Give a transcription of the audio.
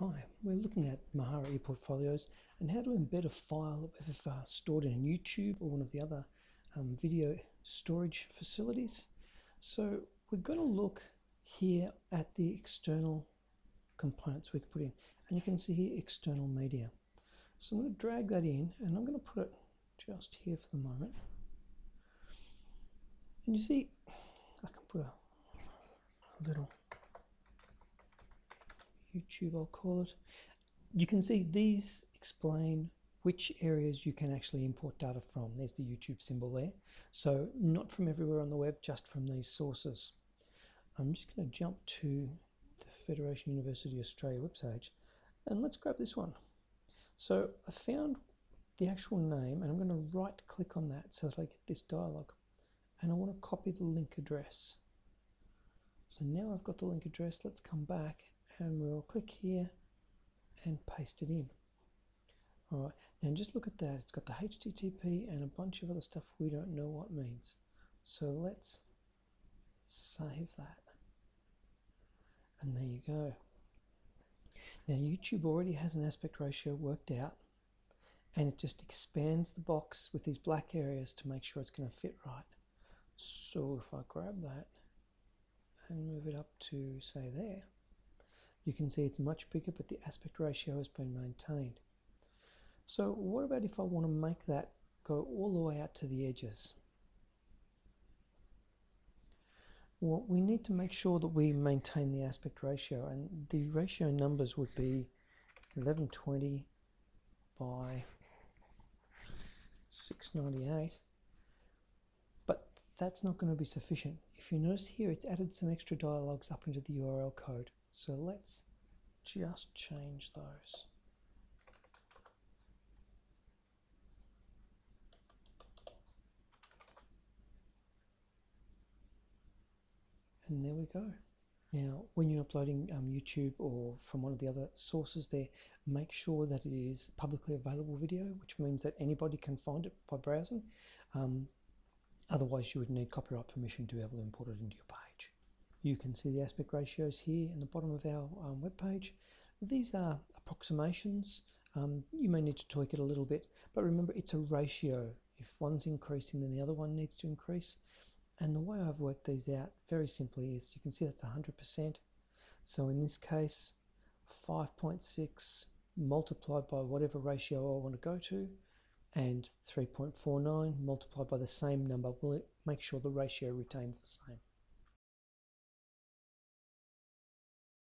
Hi, we're looking at Mahara ePortfolios and how to embed a file if stored in YouTube or one of the other video storage facilities. So we're going to look here at the external components we can put in, and you can see here external media. So I'm going to drag that in and I'm going to put it just here for the moment. And you see I can put a little YouTube, I'll call it. You can see these explain which areas you can actually import data from. There's the YouTube symbol there. So not from everywhere on the web, just from these sources. I'm just going to jump to the Federation University Australia webpage and let's grab this one. So I found the actual name and I'm going to right click on that so that I get this dialog, and I want to copy the link address. So now I've got the link address. Let's come back and we'll click here and paste it in. Alright, now just look at that. It's got the HTTP and a bunch of other stuff we don't know what means. So let's save that. And there you go. Now YouTube already has an aspect ratio worked out, and it just expands the box with these black areas to make sure it's going to fit right. So if I grab that and move it up to, say, there, you can see it's much bigger, but the aspect ratio has been maintained. So what about if I want to make that go all the way out to the edges? Well, we need to make sure that we maintain the aspect ratio, and the ratio numbers would be 1120 by 698, but that's not going to be sufficient. If you notice here, it's added some extra dialogues up into the URL code. So let's just change those. And there we go. Now, when you're uploading YouTube or from one of the other sources there, make sure that it is publicly available video, which means that anybody can find it by browsing. Otherwise, you would need copyright permission to be able to import it into your page. You can see the aspect ratios here in the bottom of our web page. These are approximations. You may need to tweak it a little bit, but remember it's a ratio. If one's increasing, then the other one needs to increase. And the way I've worked these out very simply is you can see that's 100%. So in this case, 5.6 multiplied by whatever ratio I want to go to, and 3.49 multiplied by the same number will make sure the ratio retains the same.